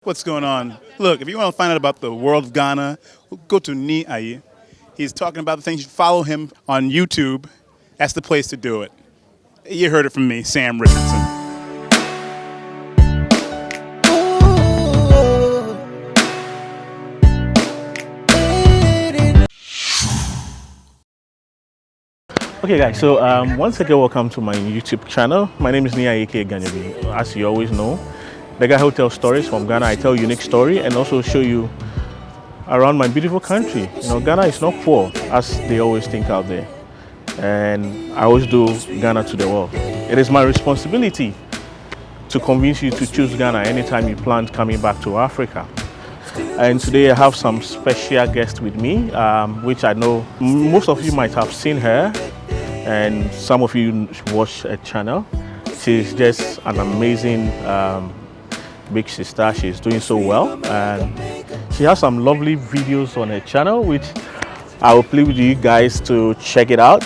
What's going on? Look, if you want to find out about the world of Ghana, go to Ni Aye. He's talking about the things. You follow him on YouTube. That's the place to do it. You heard it from me, Sam Richardson. Okay guys, so once again welcome to my YouTube channel. My name is Nia aka Ganyabi. As you always know, the guy who tells stories from Ghana. I tell unique story and also show you around my beautiful country. Ghana is not poor as they always think out there. And I always do Ghana to the world. It is my responsibility to convince you to choose Ghana anytime you plan coming back to Africa. And today I have some special guest with me, which I know most of you might have seen her, and some of you watch her channel. She's just an amazing big sister. She's doing so well, and she has some lovely videos on her channel, which I will play with you guys to check it out.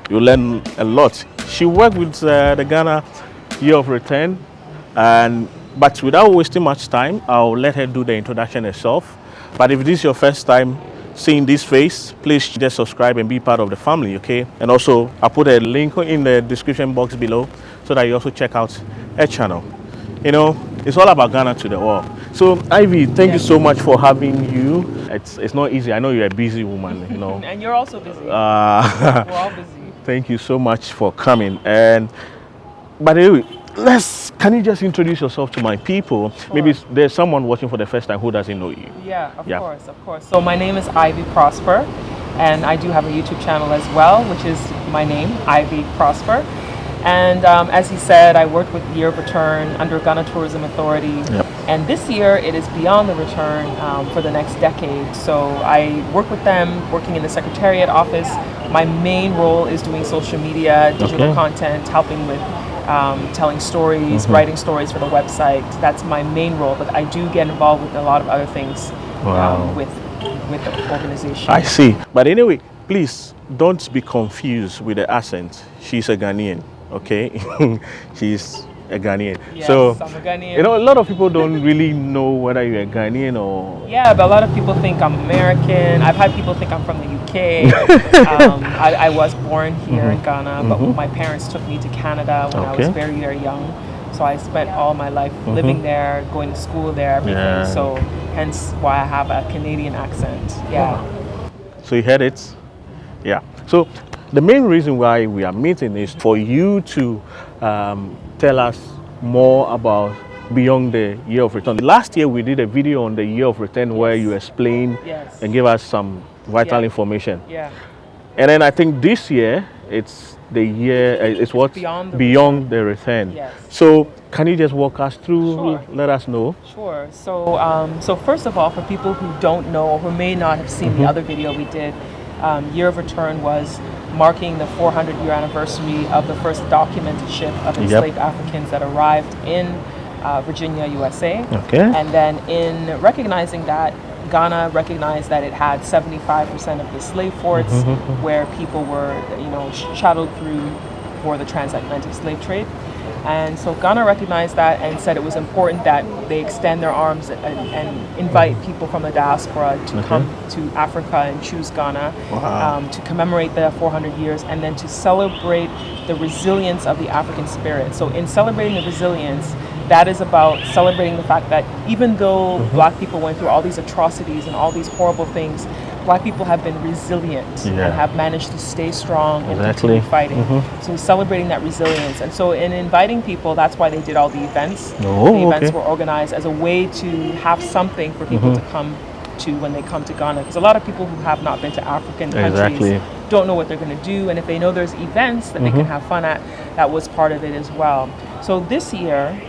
You'll learn a lot. She worked with the Ghana Year of Return, but without wasting much time, I'll let her do the introduction herself. But if this is your first time seeing this face, please just subscribe and be part of the family, okay? And also, I'll put a link in the description box below so that you also check out her channel. It's all about Ghana to the world. So, Ivy, thank you so much for having you. It's not easy. I know you're a busy woman, And you're also busy. We're all busy. Thank you so much for coming. And by the way, can you just introduce yourself to my people? Sure. Maybe there's someone watching for the first time who doesn't know you. Yeah, of course. So my name is Ivy Prosper, and I do have a YouTube channel as well, which is my name, Ivy Prosper. And as he said, I worked with Year of Return under Ghana Tourism Authority. Yep. And this year it is Beyond the Return for the next decade. So I work with them, working in the Secretariat office. My main role is doing social media, digital content, helping with telling stories, writing stories for the website. That's my main role, but I do get involved with a lot of other things with the organization. I see. But anyway, please don't be confused with the accent. She's a Ghanaian, okay? She's a Ghanaian. Yes, so I'm a Ghanaian. a lot of people don't really know whether you're a Ghanaian or... Yeah, but a lot of people think I'm American. I've had people think I'm from the UK. I was born here in Ghana, but my parents took me to Canada when I was very, very young. So I spent all my life living there, going to school there, everything. Yeah. So hence why I have a Canadian accent. Yeah. So you heard it? Yeah. So the main reason why we are meeting is for you to tell us more about Beyond the Year of Return. Last year we did a video on the Year of Return where you explained and gave us some vital information. Yeah. And then I think this year it's the year, it's what? Beyond the Return. Yes. So can you just walk us through, let us know? Sure. So first of all, for people who don't know or who may not have seen the other video we did, Year of Return was marking the 400-year anniversary of the first documented ship of enslaved Africans that arrived in Virginia, USA. Okay. And then in recognizing that, Ghana recognized that it had 75% of the slave forts where people were, shuttled through for the transatlantic slave trade. And so Ghana recognized that and said it was important that they extend their arms and invite people from the diaspora to come to Africa and choose Ghana to commemorate the 400 years and then to celebrate the resilience of the African spirit. So in celebrating the resilience, that is about celebrating the fact that even though Black people went through all these atrocities and all these horrible things, Black people have been resilient and have managed to stay strong and continue fighting. So celebrating that resilience. And so in inviting people, that's why they did all the events. The events were organized as a way to have something for people to come to when they come to Ghana. Because a lot of people who have not been to African countries don't know what they're going to do. And if they know there's events that they can have fun at, that was part of it as well. So this year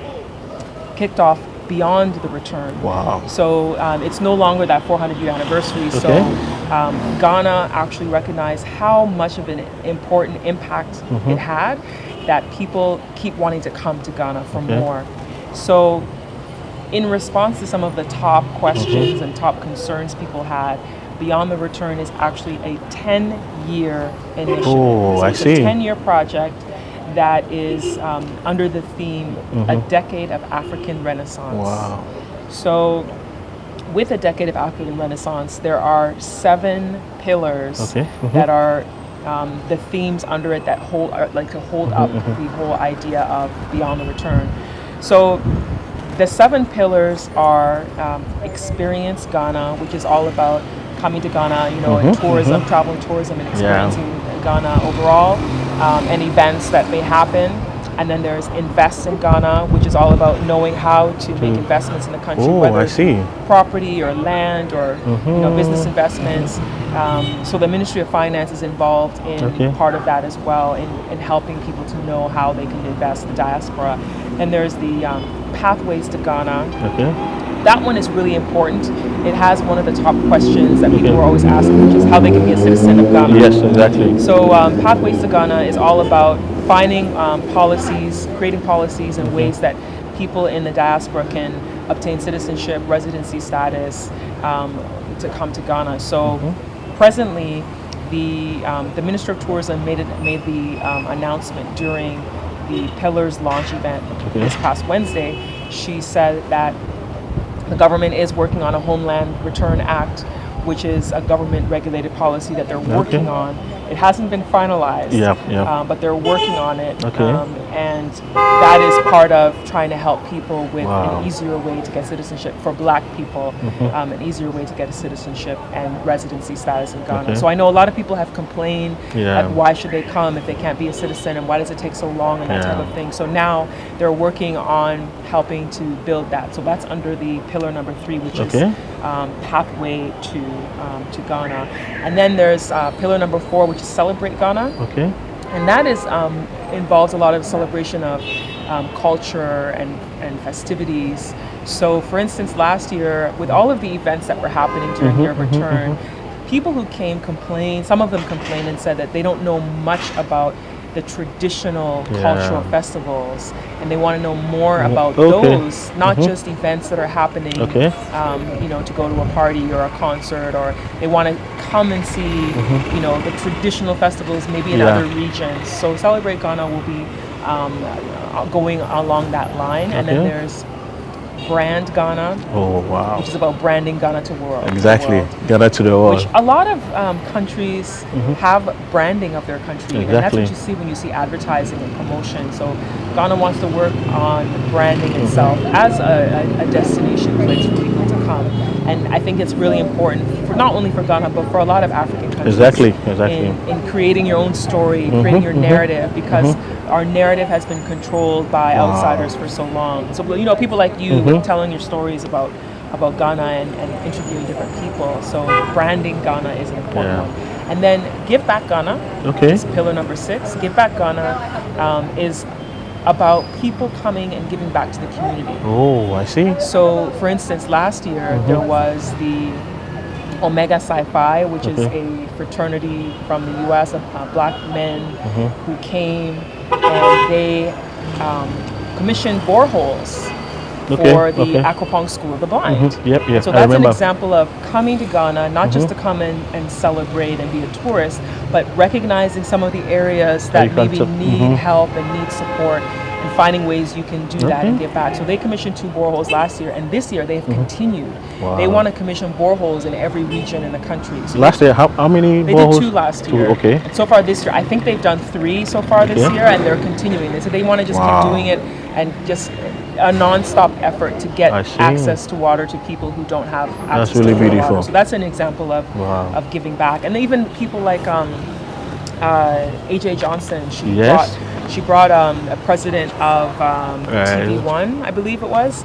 kicked off Beyond the Return. Wow. So it's no longer that 400-year anniversary. So Ghana actually recognized how much of an important impact it had that people keep wanting to come to Ghana for more. So in response to some of the top questions and top concerns people had, Beyond the Return is actually a 10-year initiative. Oh, so I it's see. a 10-year project that is under the theme A Decade of African Renaissance. Wow. So, with a decade of African Renaissance, there are 7 pillars Okay. that are the themes under it that hold like to hold up the whole idea of Beyond the Return. So the 7 pillars are Experience Ghana, which is all about coming to Ghana, and tourism, travel and tourism, and experiencing Ghana overall, and events that may happen. And then there's Invest in Ghana, which is all about knowing how to make investments in the country, Oh, whether I it's see. property or land or business investments. So the Ministry of Finance is involved in part of that as well, in helping people to know how they can invest, the diaspora. And there's the Pathways to Ghana. Okay. That one is really important. It has one of the top questions that people are always asking, which is how they can be a citizen of Ghana. Yes, exactly. So Pathways to Ghana is all about finding policies, creating policies and ways that people in the diaspora can obtain citizenship, residency status to come to Ghana. So presently, the Minister of Tourism made the announcement during the Pillars launch event this past Wednesday. She said that the government is working on a Homeland Return Act, which is a government-regulated policy that they're working on. It hasn't been finalized, but they're working on it. And that is part of trying to help people with an easier way to get citizenship for Black people, an easier way to get a citizenship and residency status in Ghana. So I know a lot of people have complained, like, why should they come if they can't be a citizen, and why does it take so long, and that type of thing. So now they're working on helping to build that. So that's under the pillar number 3, which is Pathway to Ghana. And then there's pillar number 4, which is Celebrate Ghana. And that is involves a lot of celebration of culture and festivities. So for instance, last year, with all of the events that were happening during Year of Return, people who came complained, some of them complained and said that they don't know much about the traditional cultural festivals, and they want to know more about those, not just events that are happening, to go to a party or a concert, or they want to come and see, the traditional festivals maybe in other regions. So Celebrate Ghana will be going along that line. And then there's Brand Ghana, which is about branding Ghana to world. Exactly, Ghana to the world. Which a lot of countries have branding of their country, and that's what you see when you see advertising and promotion. So Ghana wants to work on branding itself as a destination place for people to come. And I think it's really important, for not only for Ghana, but for a lot of African countries. In creating your own story, creating your narrative, because our narrative has been controlled by outsiders for so long. So, people like you telling your stories about Ghana and interviewing different people. So branding Ghana is an important one. And then Give Back Ghana is pillar number 6. Give Back Ghana is about people coming and giving back to the community. Oh, I see. So, for instance, last year there was the Omega Psi Phi, which is a fraternity from the U.S. of Black men who came, and they commissioned boreholes for the Aquapong School of the Blind. So that's an example of coming to Ghana, not just to come and celebrate and be a tourist, but recognizing some of the areas that maybe need help and need support, and finding ways you can do that and give back. So they commissioned 2 boreholes last year, and this year they've continued. They want to commission boreholes in every region in the country. So last year, how many boreholes? They did 2 last year. And so far this year, I think they've done 3 so far this year, and they're continuing. They said they want to just keep doing it, and just a non-stop effort to get access to water to people who don't have access to water. So that's an example of giving back. And even people like A.J. Johnson, she brought a president of TV1, I believe it was.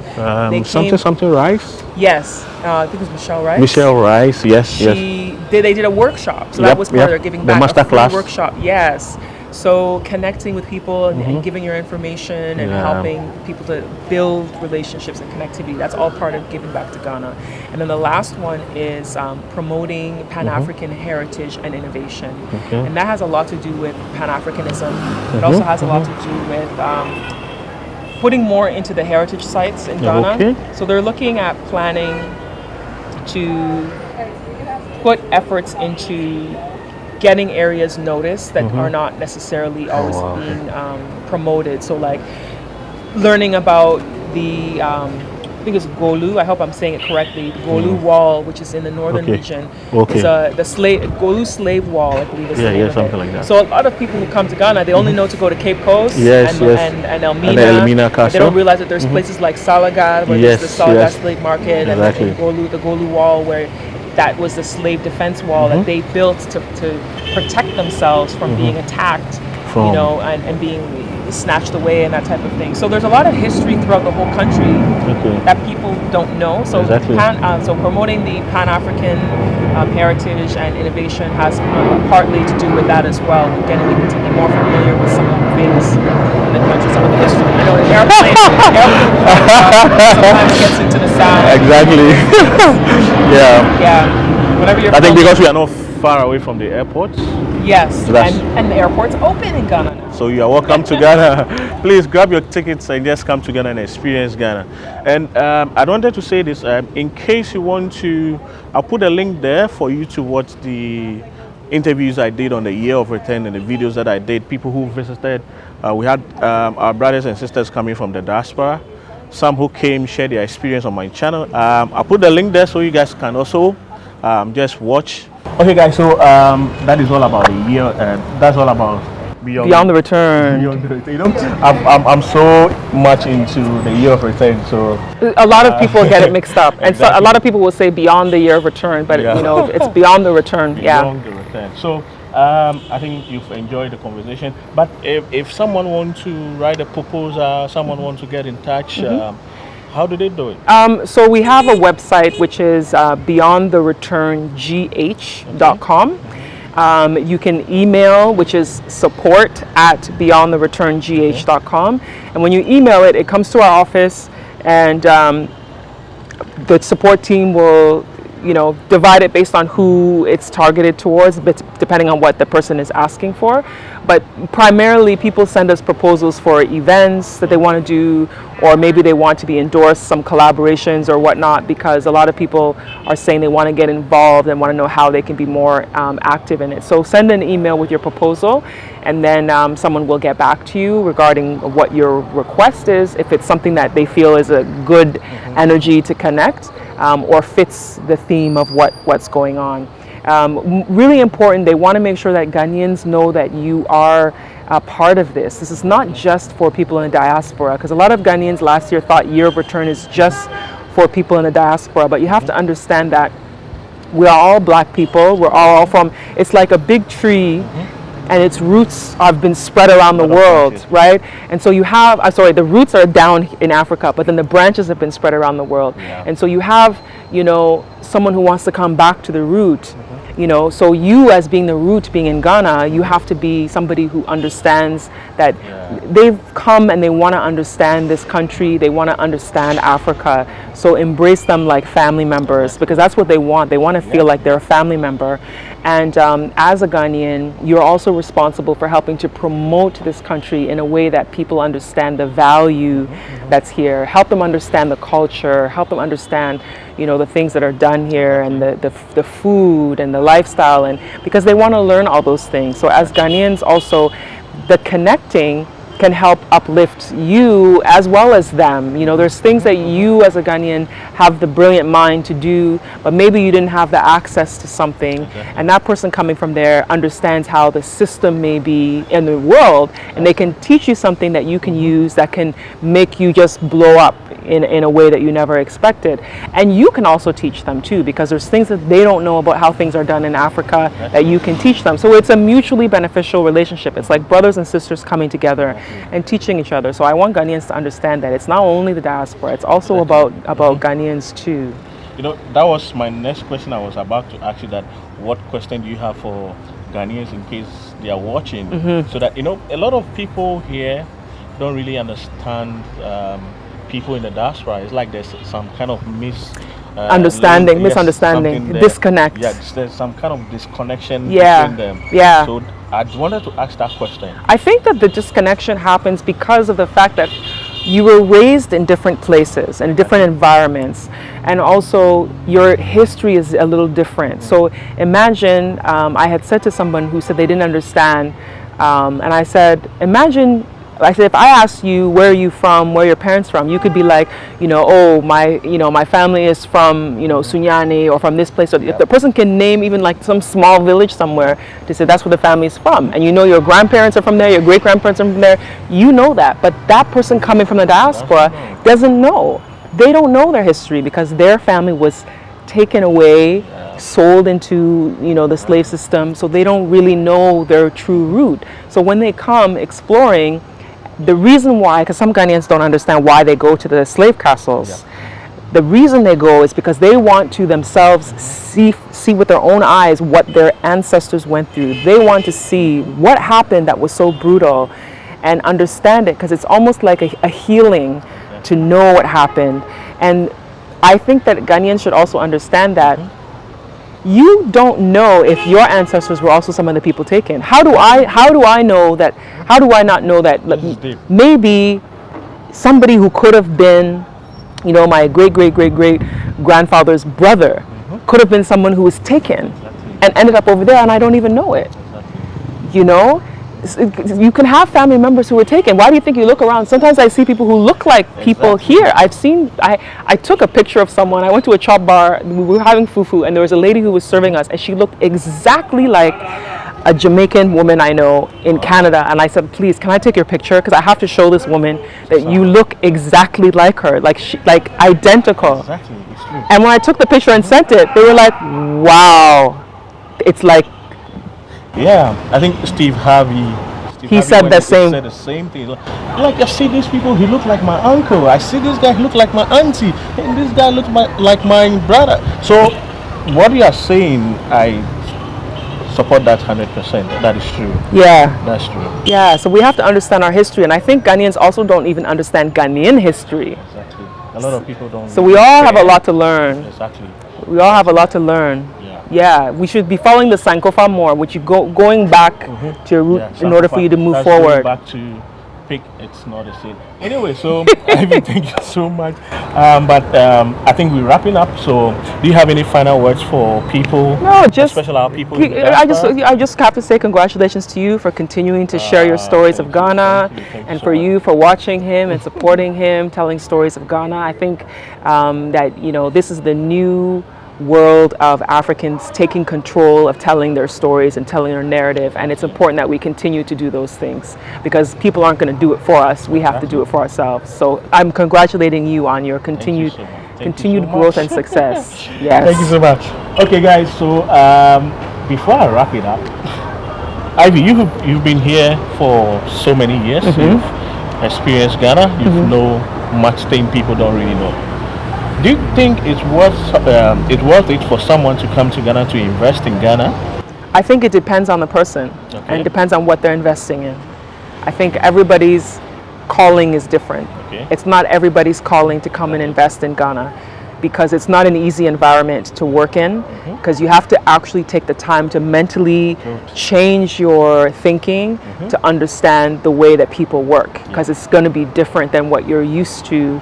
Something Rice? Yes, I think it was Michelle Rice. Michelle Rice, yes. They did a workshop, so that was part of their giving back. The masterclass Workshop, yes. So connecting with people and giving your information and helping people to build relationships and connectivity, that's all part of giving back to Ghana. And then the last one is promoting Pan-African heritage and innovation. And that has a lot to do with Pan-Africanism. It also has a lot to do with putting more into the heritage sites in Ghana. So they're looking at planning to put efforts into getting areas noticed that are not necessarily always being promoted. So like learning about the I think it's Golu. I hope I'm saying it correctly. The Golu Wall, which is in the northern Okay. region. Okay. It's the Golu Slave Wall, I believe is the name of something it. like that. So a lot of people who come to Ghana, they only know to go to Cape Coast Yes, and, yes. and Elmina. And the Elmina They Castle. don't realize that there's places like Salaga, where Yes, there's the Salaga yes. Slave Market, Exactly. and Golu, the Golu Wall, where that was the slave defense wall that they built to protect themselves from being attacked, From- you know, and being snatched away and that type of thing. So there's a lot of history throughout the whole country Okay. that people don't know. So Exactly. so promoting the Pan-African heritage and innovation has partly to do with that as well, getting people to be more familiar with some of the things in the country, some of the history. I know an airplane sometimes gets into the sound. Exactly. Yeah. Yeah. Whenever you're I think filming- because we are not far away from the airport, yes, that's- and the airport's open in Ghana now. so you are welcome to Ghana. Please grab your tickets and just come to Ghana and experience Ghana. And I wanted to say this, in case you want to, I'll put a link there for you to watch the interviews I did on the year of return and the videos that I did, people who visited. We had our brothers and sisters coming from the diaspora, some who came, share their experience on my channel. I'll put the link there so you guys can also just watch. Okay guys, so that is all about the year. That's all about Beyond the return. Beyond the return. You know, I'm so much into the year of return, so A lot of people get it mixed up, and so a Exactly. lot of people will say beyond the year of return, but Yeah. you know it's beyond the return. Yeah. beyond the return. So I think you've enjoyed the conversation. But if someone wants to write a proposal, someone wants to get in touch, how do they do it? So we have a website which is beyondthereturngh.com. You can email, which is support@beyondthereturngh.com, and when you email it, it comes to our office, and the support team will, you know, divide it based on who it's targeted towards, but depending on what the person is asking for. But primarily, people send us proposals for events that they want to do, or maybe they want to be endorsed, some collaborations or whatnot, because a lot of people are saying they want to get involved and want to know how they can be more active in it. So send an email with your proposal, and then someone will get back to you regarding what your request is, if it's something that they feel is a good energy to connect, or fits the theme of what's going on. Really important, they want to make sure that Ghanaians know that you are a part of this. This is not just for people in the diaspora, because a lot of Ghanaians last year thought Year of Return is just for people in the diaspora, but you have to understand that we are all black people, we're all from, it's like a big tree, and its roots have been spread around the world, branches. right? And so you have, the roots are down in Africa, but then the branches have been spread around the world. Yeah. And so you have, you know, someone who wants to come back to the root, you know, so you as being the root, being in Ghana, you have to be somebody who understands that they've come and they want to understand this country, they want to understand Africa. So embrace them like family members, because that's what they want. They want to feel like they're a family member. And as a Ghanaian, you're also responsible for helping to promote this country in a way that people understand the value that's here. Help them understand the culture, help them understand, you know, the things that are done here, and the food and the lifestyle, and because they want to learn all those things. So as Ghanaians also, the connecting can help uplift you as well as them. You know, there's things that you as a Ghanaian have the brilliant mind to do, but maybe you didn't have the access to something, and that person coming from there understands how the system may be in the world, and they can teach you something that you can use that can make you just blow up in a way that you never expected. And you can also teach them too, because there's things that they don't know about how things are done in Africa that you can teach them. So it's a mutually beneficial relationship. It's like brothers and sisters coming together and teaching each other. So I want Ghanaians to understand that it's not only the diaspora, it's also about Ghanaians too. You know, that was my next question. I was about to ask you that. What question do you have for Ghanaians in case they are watching? So that, you know, a lot of people here don't really understand people in the diaspora. It's like there's some kind of misunderstanding, something there. disconnect. Yeah, there's some kind of disconnection Yeah, between them. yeah. So I wanted to ask that question. I think that the disconnection happens because of the fact that you were raised in different places and different environments, and also your history is a little different. So imagine, I had said to someone who said they didn't understand, and I said, imagine Like I said, if I asked you where are you from, where are your parents from, you could be like, oh, my family is from, Sunyani or from this place. Or if the person can name even like some small village somewhere, to say that's where the family is from, and your grandparents are from there, your great grandparents are from there, you know that. But that person coming from the diaspora doesn't know. They don't know their history because their family was taken away, sold into the slave system, so they don't really know their true root. So when they come exploring, the reason why, because some Ghanaians don't understand why they go to the slave castles. The reason they go is because they want to themselves see with their own eyes what their ancestors went through. They want to see what happened that was so brutal and understand it, because it's almost like a healing to know what happened. And I think that Ghanaians should also understand that you don't know if your ancestors were also some of the people taken. How do I know that? How do I not know that? Maybe somebody who could have been, my great grandfather's brother could have been someone who was taken and ended up over there, and I don't even know it. You can have family members who were taken. Why do you think you look around? Sometimes I see people who look like people here. I took a picture of someone. I went to a chop bar. We were having fufu, and there was a lady who was serving us, and she looked exactly like a Jamaican woman I know in Canada. And I said, please, can I take your picture? Because I have to show this woman that you look exactly like her, like identical. Exactly, it's true. And when I took the picture and sent it, they were like, wow. It's like, yeah, I think Steve Harvey. He said the same. Said the same thing. Like I see these people, he look like my uncle. I see this guy, he look like my auntie, and this guy looks like my brother. So, what you are saying, I support that 100%. That is true. Yeah. That's true. Yeah. So we have to understand our history, and I think Ghanaians also don't even understand Ghanaian history. Exactly. A lot of people don't. So we all have a lot to learn. Exactly. We all have a lot to learn. Yeah, we should be following the Sankofa more, which you going back to your root in order for you to move forward. Back to pick, it's not the same. Anyway, so Ivy, thank you so much. But I think we're wrapping up. So, do you have any final words for people? No, just especially our people. I just have to say congratulations to you for continuing to share your stories of Ghana, and for you for watching him and supporting him, telling stories of Ghana. I think that this is the new world of Africans taking control of telling their stories and telling their narrative, and it's important that we continue to do those things because people aren't going to do it for us. We have to do it for ourselves. So I'm congratulating you on your continued growth and success. Yes. Thank you so much. Okay, guys. So before I wrap it up, Ivy, you've been here for so many years. You've experienced Ghana. You know much things people don't really know. Do you think it's worth it for someone to come to Ghana to invest in Ghana? I think it depends on the person, and it depends on what they're investing in. I think everybody's calling is different. It's not everybody's calling to come and invest in Ghana because it's not an easy environment to work in, because you have to actually take the time to mentally change your thinking to understand the way that people work, because it's going to be different than what you're used to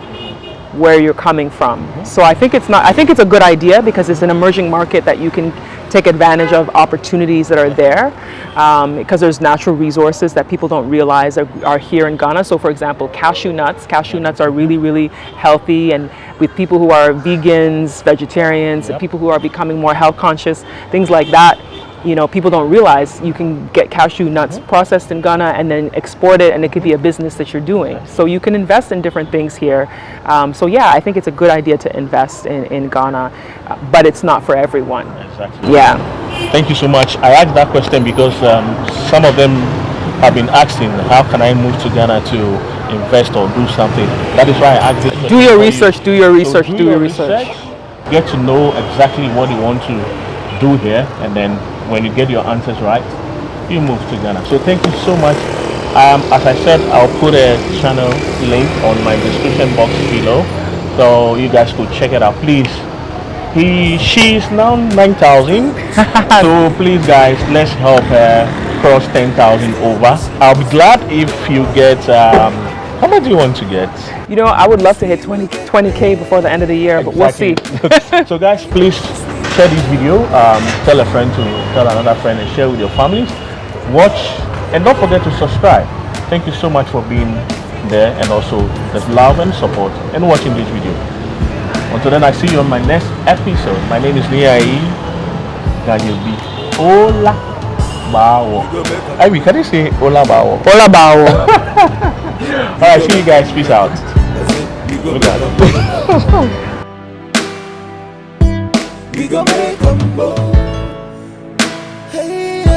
where you're coming from. So I think it's a good idea because it's an emerging market that you can take advantage of opportunities that are there, because there's natural resources that people don't realize are here in Ghana. So for example, cashew nuts are really, really healthy, and with people who are vegans, vegetarians, people who are becoming more health conscious, things like that, people don't realize you can get cashew nuts processed in Ghana and then export it, and it could be a business that you're doing. So you can invest in different things here. So yeah, I think it's a good idea to invest in Ghana, but it's not for everyone. Exactly. Yeah. Thank you so much. I asked that question because some of them have been asking, how can I move to Ghana to invest or do something? That is why I asked this. Do your research, do your research, So do your research. Get to know exactly what you want to do here, and then when you get your answers right, you move to Ghana. So thank you so much. As I said, I'll put a channel link on my description box below, so you guys could check it out. Please, she's now 9,000. So please, guys, let's help her cross 10,000 over. I'll be glad if you get. How much do you want to get? I would love to hit 20K before the end of the year, but we'll see. So guys, please share this video, tell a friend to tell another friend, and share with your families. Watch, and don't forget to subscribe. Thank you so much for being there and also the love and support and watching this video. Until then, I see you on my next episode. My name is Niai Ganyobi. Hola Bawo. Ivy, can you say Hola Bawo? Hola Bao. Alright, see you guys. Peace out. Look at it. We go make 'em boom. Hey.